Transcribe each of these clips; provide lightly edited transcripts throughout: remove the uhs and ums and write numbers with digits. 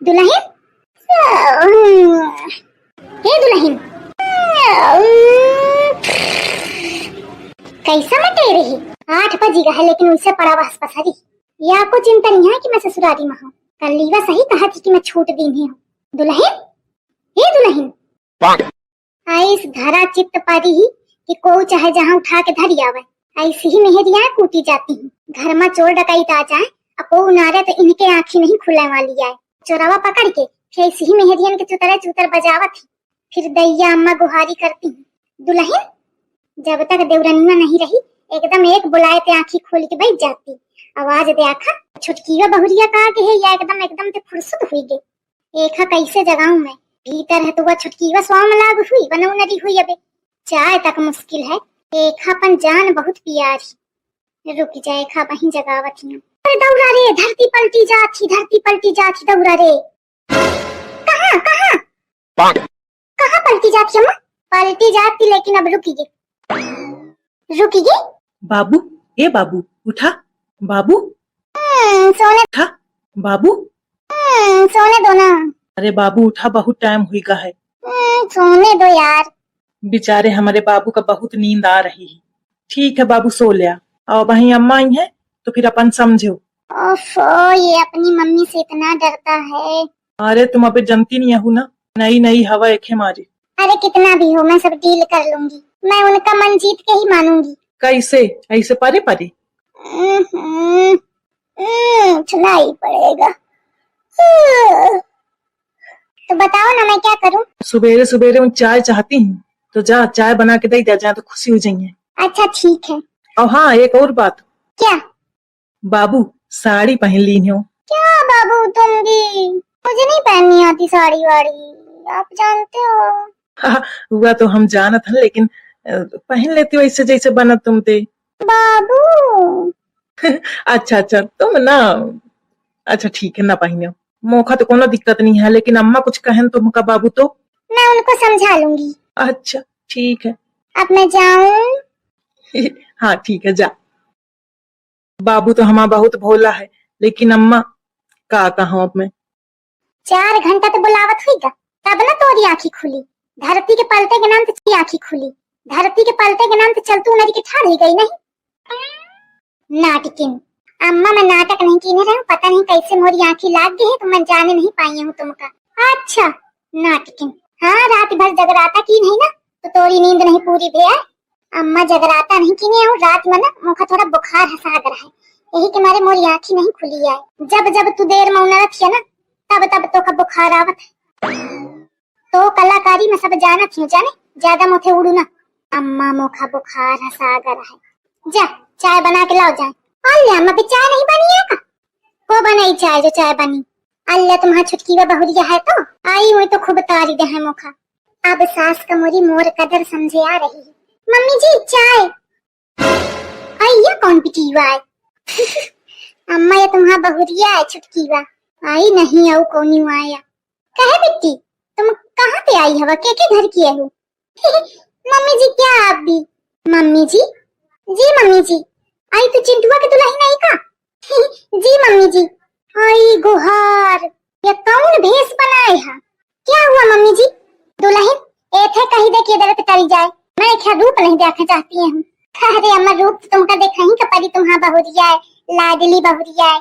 दुल्हन, हे दुल्हन, कैसा मटे रही? 8 बजेगा है लेकिन उनसे पड़ा बस पसरी। ये आपको चिंता नहीं है कि मैं ससुरारी में हूँ? कल लीवा सही कहा थी कि मैं छूट दी नहीं हूँ। दुल्हन, हे दुल्हन, ऐस धरा चित्त पारी ही कि को चाहे जहाँ उठा के धरी आवे, ऐसी ही मेहरिया कूटी जाती हैं। घर में चोर डकैत आ जाए अपो नारे तो इनके आँखी नहीं खुलने वाली है। चोरावा पकड़ के फिर ऐसी ही मेहरियन के चुतरे चुतर बजावत थी, फिर दैया अम्मा गुहारी करती हैं। दुल्हन, जब तक देवरनिया नहीं रही एकदम एक बुलाए ते आँखी खोल के बैठ जाती। आवाज दे आखा छुटकिया बहुरिया कहा के है या एकदम एकदम ते फुर्सत हुई गई। एखा कैसे जगाऊं मैं? भीतर है तो वह छुटकीवा स्वाम लाग हुई बनऊ नरी हुई अबे चाय तक मुश्किल है। एखा पन जान बहुत प्यारी। रुक जाए खा वहीं जगावत ही। अरे दौड़ा रे, धरती पलटी जाती दौड़ा रे। कहाँ कहाँ कहाँ पलटी जाती अम्मा? पलटी जाती लेकिन अब रुकी बाबू, ए बाबू उठा। बाबू सोने उठा। बाबू सोने दो ना। अरे बाबू उठा, बहुत टाइम हुई का है। सोने दो यार। बेचारे हमारे बाबू का बहुत नींद आ रही है। ठीक है बाबू सो लिया। और वहीं अम्मा आई है तो फिर अपन समझो। ओफो, ये अपनी मम्मी से इतना डरता है। अरे तुम अबे जनती नहीं हूँ ना, नई नई हवा एक है मारी। अरे कितना भी हो मैं सब डील कर लूंगी। मैं उनका मन जीत के ही मानूंगी। कैसे? ऐसे परे परे चुना ही पड़ेगा। तो बताओ ना मैं क्या करूं? सुबेरे सुबेरे चाय चाहती हूँ तो जा चाय बना के दे जा तो खुशी हो जाइए। अच्छा ठीक है। और हाँ एक और बात। क्या? बाबू साड़ी पहन ली हो। क्या बाबू तुम भी? मुझे नहीं पहननी आती साड़ी वाड़ी, आप जानते हो। हुआ तो हम जानत हैं लेकिन पहन लेती हो ऐसे जैसे बना तुम ते। बाबू अच्छा तुम ना, अच्छा ठीक है ना पहने मौका तो कोनो दिक्कत नहीं है, लेकिन अम्मा कुछ कहें तुमका बाबू तो मैं उनको समझा लूंगी। अच्छा ठीक है। अब मैं जाऊं? हाँ ठीक है जा। बाबू तो हमारा बहुत भोला है लेकिन अम्मा का कहूँ अब मैं। 4 घंटा तो बुलावत हुई तब ना तोरी आँखी खुली। धरती के पलटे के नाम तो आँखी खुली। धरती के पलटे के नाम तो चलतू नरी के ठाड़ ही गई नहीं। नाटकिन अम्मा, मैं नाटक नहीं कीने रही हूँ। पता नहीं कैसे मोरी आँखी लाग गई है तो मैं जाने नहीं पाई हूँ तुमका। अच्छा नाटकिन, हाँ रात भर जगराता की नहीं ना तो तोरी नींद नहीं पूरी भैया। अम्मा जगराता नहीं कीने हूँ रात में ना मुखा थोड़ा बुखार हसाग रहा है, यही के मारे मोरी आँखी नहीं खुली है। जब तू देर में उनरत है ना तब तो का बुखार आवत है। तो कलाकारी में सब जाना थी जाने, ज्यादा मोथे उड़ू ना। अम्मा मोखा बुखार हसाग रहा है। जा चाय बना के लाओ जाए। अल्लाह अम्मा भी चाय नहीं बनी है का? को बनाई चाय जो चाय बनी? अल्लाह तुम्हारा छुटकी व बहुरिया है तो आई हुई तो खूब तारी दे है मोखा। अब सास का मोरी मोर कदर समझे आ रही है। मम्मी जी चाय। आई कौन पिटीवा है? अम्मा ये तुम्हारा बहुरिया है छुटकी वा। आई नहीं आऊ कौनी आया। कहे बिट्टी तुम कहाँ पे आई हवा? के घर की है? मम्मी जी क्या आप भी? मम्मी जी मम्मी जी आई तो चिंटुआ के दुल्हन नहीं का? जी मम्मी जी। आई गुहार, ये कौन भेष बनाए है? क्या हुआ मम्मी जी? दुल्हन एथे कहीं देखिए दरत करी जाए, मैं क्या रूप नहीं देखना चाहती हूँ। अरे अम्मा रूप तुमका देखा ही कपड़ी तुम्हारा बहुरिया है, लाडली बहुरिया है।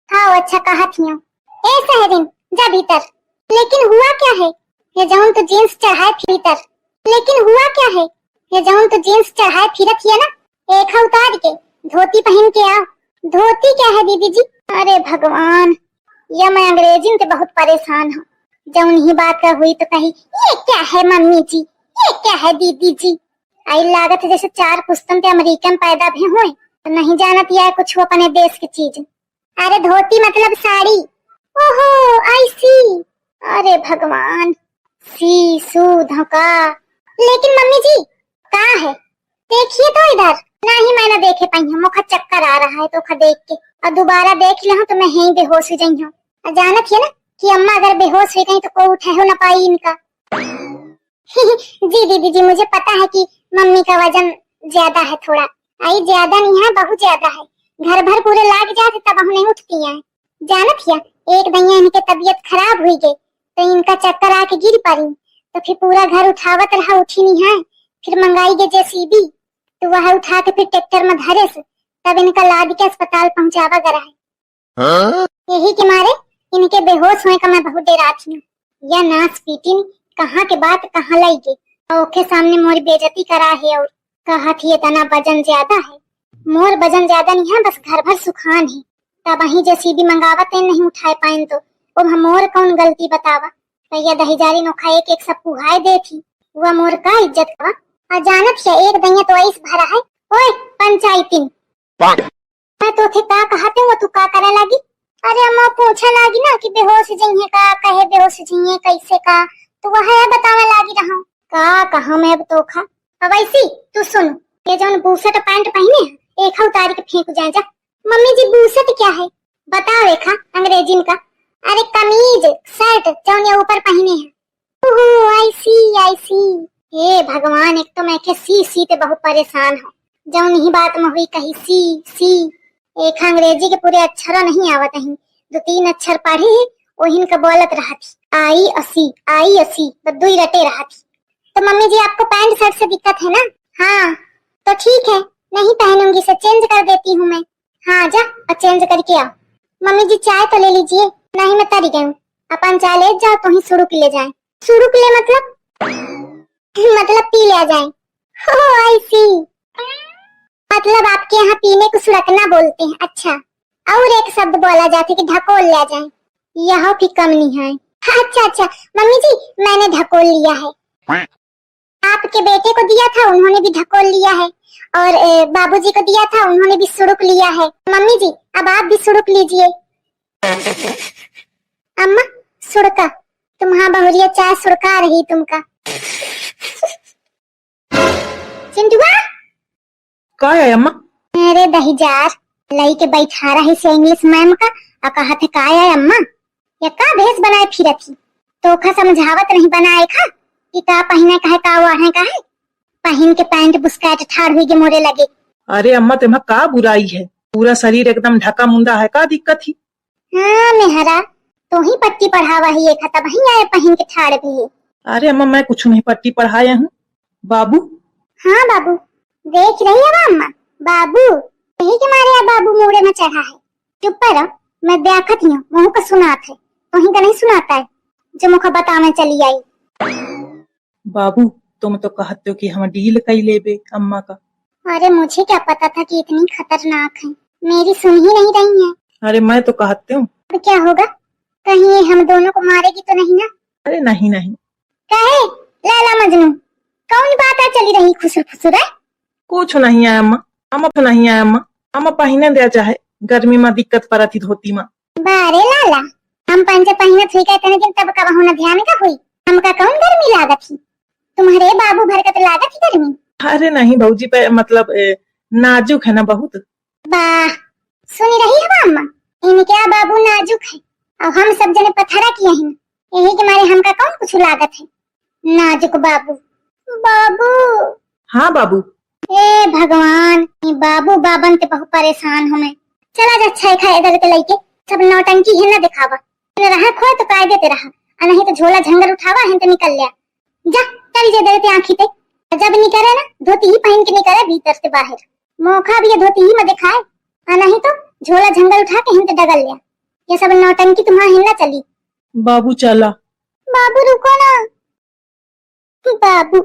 हाँ अच्छा कहा थी ए सहरिन जा भीतर। लेकिन हुआ क्या है? ये जाऊन तो जींस चढ़ाए भीतर। लेकिन हुआ क्या है? ये जाऊन तो जींस चढ़ाए फिरत है ना, एक उतार के धोती पहन के आओ। धोती क्या है दीदी जी? अरे भगवान, ये मैं अंग्रेजी में बहुत परेशान हूँ। जब उन्हीं बात का हुई तो कही ये क्या है मम्मी जी, ये क्या है दीदी जी। आई लागत है जैसे 4 पुस्तन के अमेरिकन पैदा भी हुए तो नहीं जानत यह कुछ अपने देश की चीज। अरे धोती मतलब साड़ी। ओहो आई सी। अरे भगवान, सी सू धोखा। लेकिन मम्मी जी कहाँ है? देखिए तो इधर। नहीं मैंने देखे पाई हूँ, मुखा चक्कर आ रहा है तो खा देख के और दोबारा देख ले तो मैं यहीं बेहोश हो जाई हूँ। जानत है ना कि अम्मा अगर बेहोश हो गई तो कोई उठा हो ना पाई इनका। जी दीदी जी मुझे पता है कि मम्मी का वजन ज्यादा है थोड़ा। आई ज्यादा नहीं है, बहुत ज्यादा है। घर भर पूरे लाग जाते तब हम नहीं उठती हैं। जानत है एक दैया इनके तबीयत खराब हुई गई तो इनका चक्कर आके गिर पड़ी, तो फिर पूरा घर उठावत रहा, उठी नहीं है। फिर मंगाई गई जेसीबी, तो वह उठा के फिर ट्रैक्टर में धरे से तब इनका लाद के अस्पताल पहुंचावा गया है। यही के मारे इनके बेहोश होने का मैं बहुत डराती हूँ। या नाच पीटी कहाँ के बात कहाँ लाई गई, ओके सामने मोर बेइज्जती करा है और कहा थी इतना वजन ज्यादा है। मोर वजन ज्यादा नहीं है, बस घर भर सुखान है। तब वही जेसीबी मंगावत नहीं उठाए पाइन तो अब हम मोर कौन गलती बतावा। भैया दहीजारी नोखा एक एक सब पुहाए दे थी, वह मोर का इज्जत कवा। अजानत है एक दैया तो ऐस भरा है। ओए पंचायतीन मैं तो थे का कहते हो, तू का करे लगी? अरे अम्मा पूछा लागी ना कि बेहोश जइए का, कहे बेहोश जइए कैसे का, तो वह है बतावे लागी रहा का कहा मैं अब तो खा। अब ऐसी तू सुन, ये जौन बूशर्ट पैंट पहने है एक उतार के फेंक जाए जा। मम्मी जी बूशर्ट क्या है बताओ रेखा अंग्रेजी का? अरे कमीज शर्ट जौन ये ऊपर पहने हैं। ओहो आई सी। हे भगवान, एक तो मैं के सी ते बहुत परेशान हूँ। जौन ही बात में हुई कही सी एक अंग्रेजी के पूरे अक्षर नहीं आवत है, 2-3 अक्षर पढ़े वही का बोलत रहा थी आई असी बदू ही रटे रहा थी। तो मम्मी जी आपको पैंट शर्ट से दिक्कत है ना? हाँ तो ठीक है, नहीं पहनूंगी से चेंज कर देती हूँ मैं। हाँ जा और चेंज करके आओ। मम्मी जी चाय तो ले लीजिए। नहीं मैं तरी गई, अपन चाय ले जाओ तो ही शुरू के ले जाए। शुरू के लिए मतलब पी ले जाए। हो आई सी, मतलब आपके यहाँ पीने को सुरकना बोलते हैं। अच्छा, और एक शब्द बोला जाता है कि ढकोल ले जाए, यह भी कम नहीं है। अच्छा मम्मी जी मैंने ढकोल लिया है। आपके बेटे को दिया था उन्होंने भी ढकोल लिया है, और बाबूजी को दिया था उन्होंने भी सुरुक लिया है। मम्मी जी अब आप भी सुरुक लीजिए। अम्मा सुड़का, तुम्हारा बहुरिया चाय सुड़का रही तुमका। चिंटुआ का है अम्मा? अरे दहीजार लई के बैठा रही से इंग्लिश मैम का और कहा थे का है अम्मा या का भेष बनाए फिर थी तो खा समझावत नहीं बनाए खा कि का पहने का है का वाहे का है। पहन के पैंट बुस्कट ठाड़ हुई के मोरे लगे। अरे अम्मा तुम्हें का बुराई है, पूरा शरीर एकदम ढका मुंदा है, का दिक्कत थी? हाँ मेहरा तो ही पट्टी पढ़ावा ही एक तब ही आए पहन के ठाड़ भी। अरे अम्मा मैं कुछ नहीं पट्टी पढ़ाया हूँ। बाबू? हाँ बाबू देख रही है अम्मा, बाबू यही के मारे बाबू मोड़े में चढ़ा है। चुप पर मैं देखत ही हूँ, मुँह का सुनात है तो ही का नहीं सुनाता है जो मुख बताने चली आई। बाबू तुम तो कहते हो कि हम डील कई लेबे अम्मा का। अरे मुझे क्या पता था कि इतनी खतरनाक है, मेरी सुन ही नहीं रही है। अरे मैं तो कहते हूँ। तो क्या होगा, कहीं ये हम दोनों को मारेगी तो नहीं ना? अरे नहीं कहे लैला मजनू कौन बात है चली रही खुसुर फुसुर है? कुछ नहीं है अम्मा, अम्मा तो नहीं है अम्मा, अम्मा पहने दे चाहे गर्मी में दिक्कत पड़ती धोती में। बारे लाला हम पंच पहने थी कहते दिन तब का होना ध्यान का हुई, हमका कौन गर्मी लागत थी? तुम्हारे बाबू भर का तो लागत थी गर्मी। अरे नहीं भौजी पे मतलब नाजुक है ना बहुत। वाह सुनी रही है अम्मा, इनके बाबू नाजुक है और हम सब जने पथरा किया है, यही के मारे हमका कौन कुछ लागत है। नाजुक बाबू हाँ बाबू। ए भगवान ये बाबू बाबन ते बहुत परेशान हूँ मैं। चला जा अच्छा खा इधर ते लेके सब नौटंकी है ना दिखावा, रहा खोए तो काय देते रहा और नहीं तो झोला झंगर उठावा है तो निकल लिया। जा चली जा देते आँखी ते, जब निकले ना धोती ही पहन के निकले भीतर से बाहर, मौका भी ये धोती ही में दिखाए और नहीं तो झोला झंगर उठा के हिंद डगल लिया। ये सब नौटंकी तुम्हारा हिलना चली। बाबू चला। बाबू रुको ना बाबू।